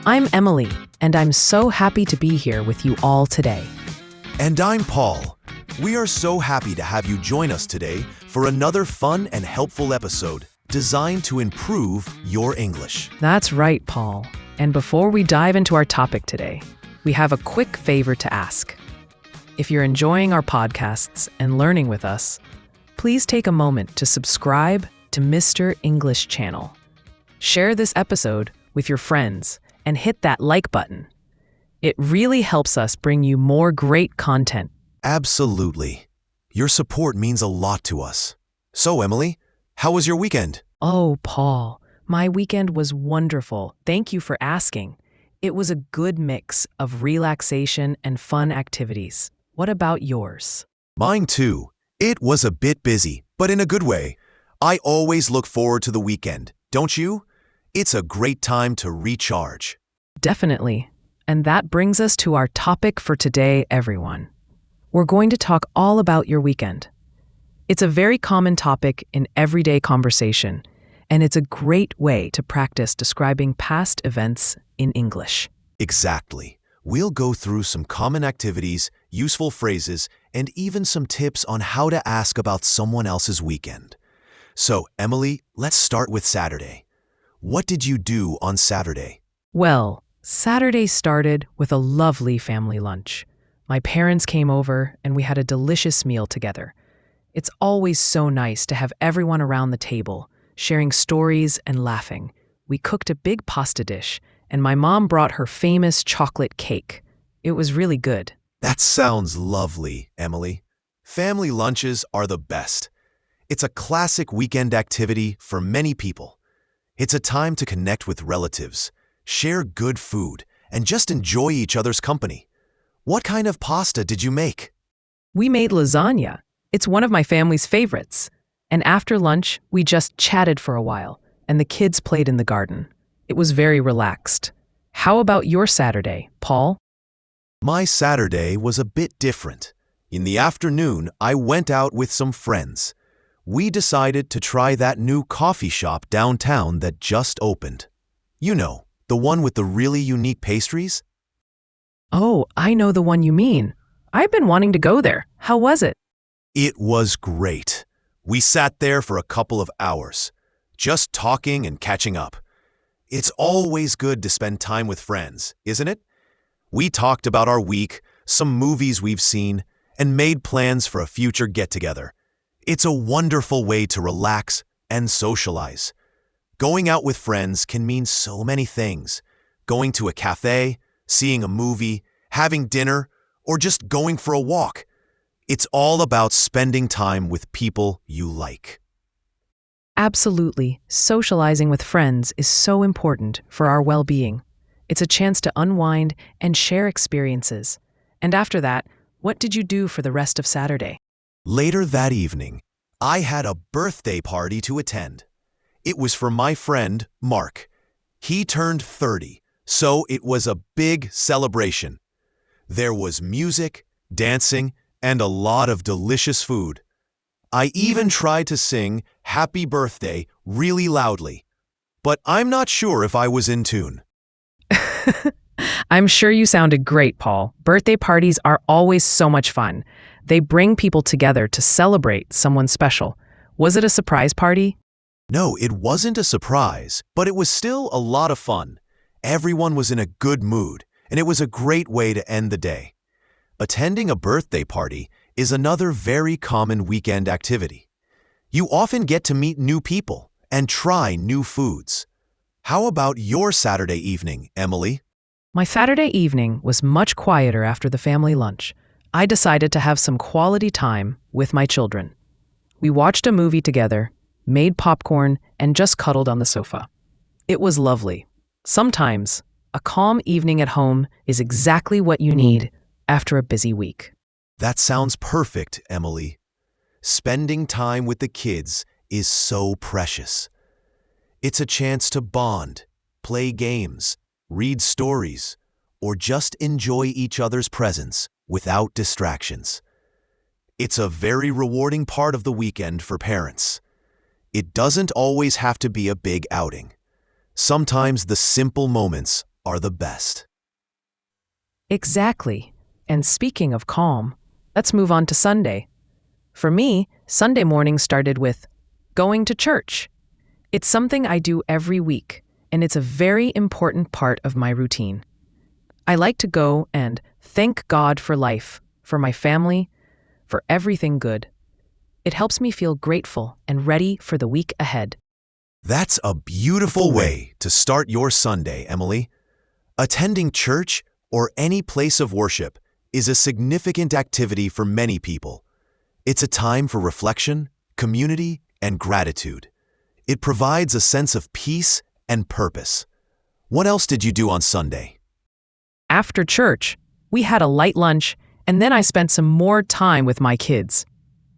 I'm Emily, and I'm so happy to be here with you all today. And I'm Paul. We are so happy to have you join us today for another fun and helpful episode designed to improve your English. That's right, Paul. And before we dive into our topic today, we have a quick favor to ask. If you're enjoying our podcasts and learning with us, please take a moment to subscribe to Mr. English channel. Share this episode with your friends and hit that like button. It really helps us bring you more great content. Absolutely. Your support means a lot to us. So, Emily, how was your weekend? Oh, Paul, my weekend was wonderful. Thank you for asking. It was a good mix of relaxation and fun activities. What about yours? Mine too. It was a bit busy, but in a good way. I always look forward to the weekend, don't you? It's a great time to recharge. Definitely. And that brings us to our topic for today, everyone. We're going to talk all about your weekend. It's a very common topic in everyday conversation, and it's a great way to practice describing past events in English. Exactly. We'll go through some common activities, useful phrases, and even some tips on how to ask about someone else's weekend. So, Emily, let's start with Saturday. What did you do on Saturday? Well, Saturday started with a lovely family lunch. My parents came over and we had a delicious meal together. It's always so nice to have everyone around the table, sharing stories and laughing. We cooked a big pasta dish, and my mom brought her famous chocolate cake. It was really good. That sounds lovely, Emily. Family lunches are the best. It's a classic weekend activity for many people. It's a time to connect with relatives, share good food, and just enjoy each other's company. What kind of pasta did you make? We made lasagna. It's one of my family's favorites. And after lunch, we just chatted for a while, and the kids played in the garden. It was very relaxed. How about your Saturday, Paul? My Saturday was a bit different. In the afternoon, I went out with some friends. We decided to try that new coffee shop downtown that just opened. You know, the one with the really unique pastries? Oh, I know the one you mean. I've been wanting to go there. How was it? It was great. We sat there for a couple of hours, just talking and catching up. It's always good to spend time with friends, isn't it? We talked about our week, some movies we've seen, and made plans for a future get-together. It's a wonderful way to relax and socialize. Going out with friends can mean so many things. Going to a cafe, seeing a movie, having dinner, or just going for a walk. It's all about spending time with people you like. Absolutely. Socializing with friends is so important for our well-being. It's a chance to unwind and share experiences. And after that, what did you do for the rest of Saturday? Later that evening, I had a birthday party to attend. It was for my friend, Mark. He turned 30, so it was a big celebration. There was music, dancing, and a lot of delicious food. I even tried to sing Happy Birthday really loudly, but I'm not sure if I was in tune. I'm sure you sounded great, Paul. Birthday parties are always so much fun. They bring people together to celebrate someone special. Was it a surprise party? No, it wasn't a surprise, but it was still a lot of fun. Everyone was in a good mood, and it was a great way to end the day. Attending a birthday party is another very common weekend activity. You often get to meet new people and try new foods. How about your Saturday evening, Emily? My Saturday evening was much quieter after the family lunch. I decided to have some quality time with my children. We watched a movie together, made popcorn, and just cuddled on the sofa. It was lovely. Sometimes, a calm evening at home is exactly what you need after a busy week. That sounds perfect, Emily. Spending time with the kids is so precious. It's a chance to bond, play games, read stories, or just enjoy each other's presence without distractions. It's a very rewarding part of the weekend for parents. It doesn't always have to be a big outing. Sometimes the simple moments are the best. Exactly. And speaking of calm, let's move on to Sunday. For me, Sunday morning started with going to church. It's something I do every week, and it's a very important part of my routine. I like to go and thank God for life, for my family, for everything good. It helps me feel grateful and ready for the week ahead. That's a beautiful way to start your Sunday, Emily. Attending church or any place of worship is a significant activity for many people. It's a time for reflection, community, and gratitude. It provides a sense of peace and purpose. What else did you do on Sunday? After church, we had a light lunch, and then I spent some more time with my kids.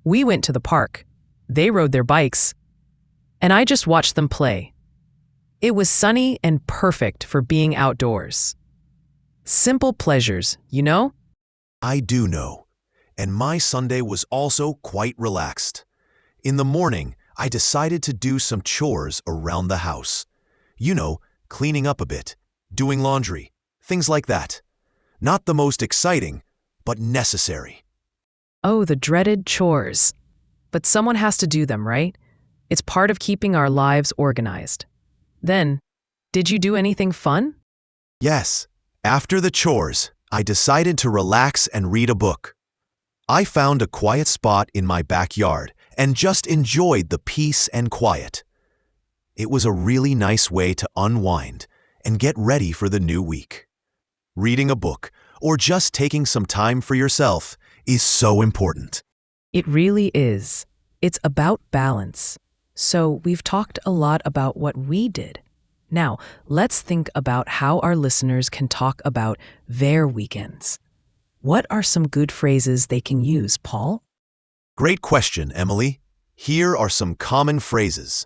We went to the park. They rode their bikes, and I just watched them play. It was sunny and perfect for being outdoors. Simple pleasures, you know? I do know. And my Sunday was also quite relaxed. In the morning, I decided to do some chores around the house. You know, cleaning up a bit, doing laundry, things like that. Not the most exciting, but necessary. Oh, the dreaded chores. But someone has to do them, right? It's part of keeping our lives organized. Then, did you do anything fun? Yes, after the chores, I decided to relax and read a book. I found a quiet spot in my backyard and just enjoyed the peace and quiet. It was a really nice way to unwind and get ready for the new week. Reading a book or just taking some time for yourself is so important. It really is. It's about balance. So we've talked a lot about what we did. Now, let's think about how our listeners can talk about their weekends. What are some good phrases they can use, Paul? Great question, Emily. Here are some common phrases.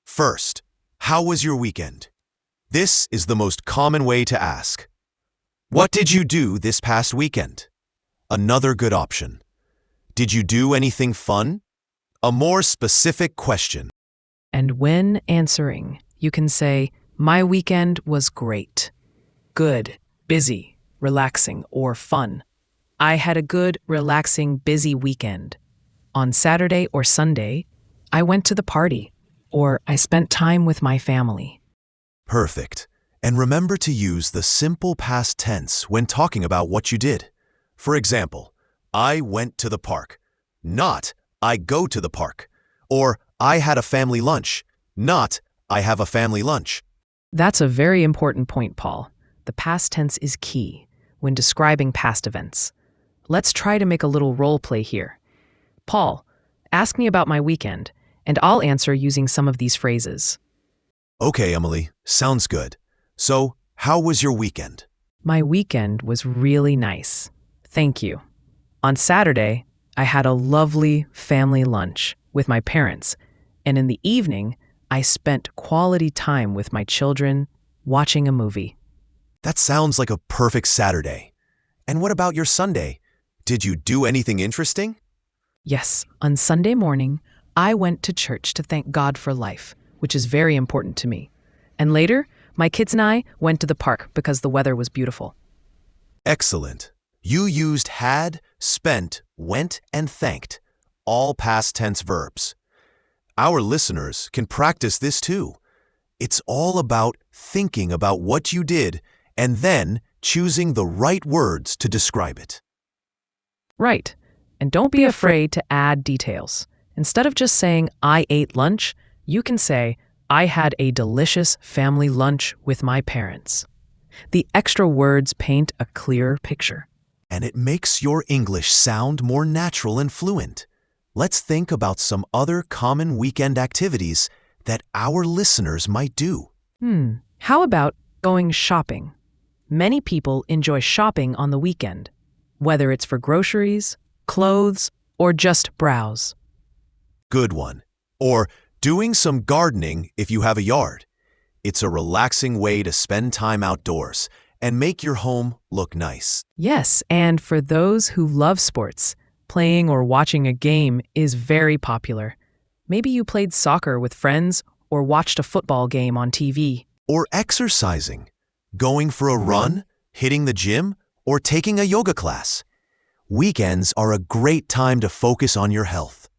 First, how was your weekend? This is the most common way to ask. What did you do this past weekend? Another good option. Did you do anything fun? A more specific question. And when answering, you can say, my weekend was great, good, busy, relaxing, or fun. I had a good, relaxing, busy weekend. On Saturday or Sunday, I went to the party, or I spent time with my family. Perfect. And remember to use the simple past tense when talking about what you did. For example, I went to the park, not I go to the park, or I had a family lunch, not I have a family lunch. That's a very important point, Paul. The past tense is key when describing past events. Let's try to make a little role play here. Paul, ask me about my weekend, and I'll answer using some of these phrases. Okay, Emily, sounds good. So, how was your weekend? My weekend was really nice. Thank you. On Saturday, I had a lovely family lunch with my parents, and in the evening, I spent quality time with my children watching a movie. That sounds like a perfect Saturday. And what about your Sunday? Did you do anything interesting? Yes, on Sunday morning, I went to church to thank God for life, which is very important to me. And later, my kids and I went to the park because the weather was beautiful. Excellent. You used had, spent, went, and thanked, all past tense verbs. Our listeners can practice this too. It's all about thinking about what you did and then choosing the right words to describe it. Right. And don't be afraid to add details. Instead of just saying, I ate lunch, you can say, I had a delicious family lunch with my parents. The extra words paint a clearer picture. And it makes your English sound more natural and fluent. Let's think about some other common weekend activities that our listeners might do. How about going shopping? Many people enjoy shopping on the weekend, whether it's for groceries, clothes, or just browse. Good one. Or doing some gardening if you have a yard. It's a relaxing way to spend time outdoors and make your home look nice. Yes, and for those who love sports, playing or watching a game is very popular. Maybe you played soccer with friends or watched a football game on TV. Or exercising. Going for a run, hitting the gym, or taking a yoga class. Weekends are a great time to focus on your health.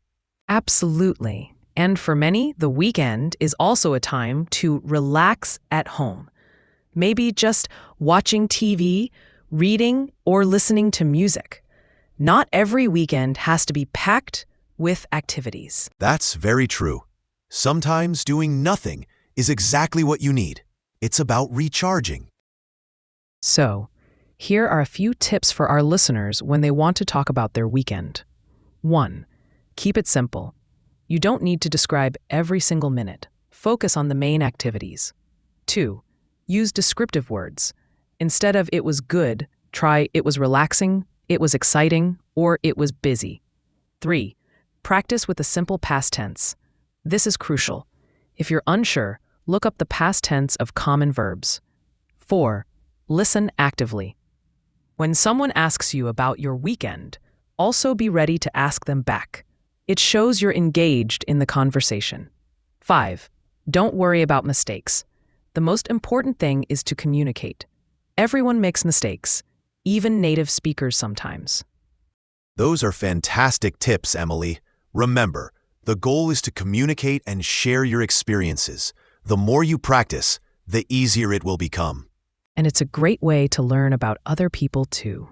Absolutely. And for many, the weekend is also a time to relax at home. Maybe just watching TV, reading, or listening to music. Not every weekend has to be packed with activities. That's very true. Sometimes doing nothing is exactly what you need. It's about recharging. So, here are a few tips for our listeners when they want to talk about their weekend. 1. Keep it simple. You don't need to describe every single minute. Focus on the main activities. 2. Use descriptive words. Instead of "it was good," try "it was relaxing," "it was exciting," or "it was busy." 3. Practice with a simple past tense. This is crucial. If you're unsure, look up the past tense of common verbs. 4. Listen actively. When someone asks you about your weekend, also be ready to ask them back. It shows you're engaged in the conversation. 5. Don't worry about mistakes. The most important thing is to communicate. Everyone makes mistakes, even native speakers sometimes. Those are fantastic tips, Emily. Remember, the goal is to communicate and share your experiences. The more you practice, the easier it will become. And it's a great way to learn about other people too.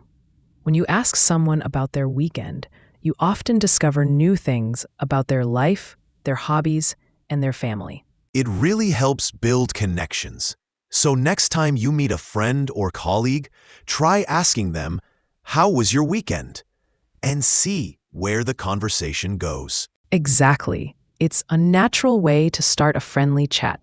When you ask someone about their weekend, you often discover new things about their life, their hobbies, and their family. It really helps build connections. So next time you meet a friend or colleague, try asking them, "How was your weekend?" and see where the conversation goes. Exactly. It's a natural way to start a friendly chat.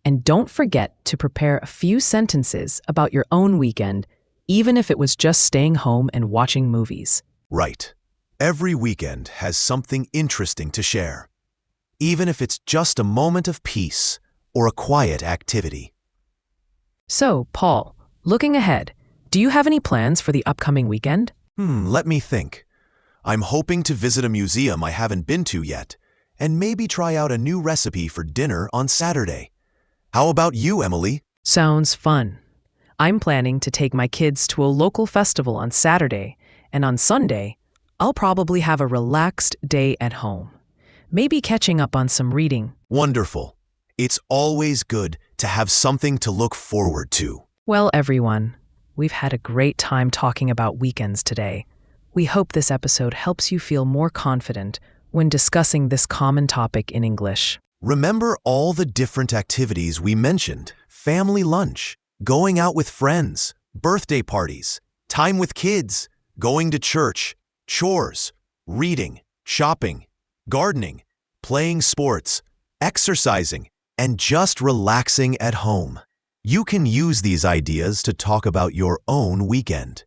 And don't forget to prepare a few sentences about your own weekend, even if it was just staying home and watching movies. Right. Every weekend has something interesting to share, even if it's just a moment of peace or a quiet activity. So, Paul, looking ahead, do you have any plans for the upcoming weekend? Let me think. I'm hoping to visit a museum I haven't been to yet, and maybe try out a new recipe for dinner on Saturday. How about you, Emily? Sounds fun. I'm planning to take my kids to a local festival on Saturday, and on Sunday, I'll probably have a relaxed day at home. Maybe catching up on some reading. Wonderful. It's always good to have something to look forward to. Well, everyone, we've had a great time talking about weekends today. We hope this episode helps you feel more confident when discussing this common topic in English. Remember all the different activities we mentioned: family lunch, going out with friends, birthday parties, time with kids, going to church, chores, reading, shopping, gardening, playing sports, exercising, and just relaxing at home. You can use these ideas to talk about your own weekend.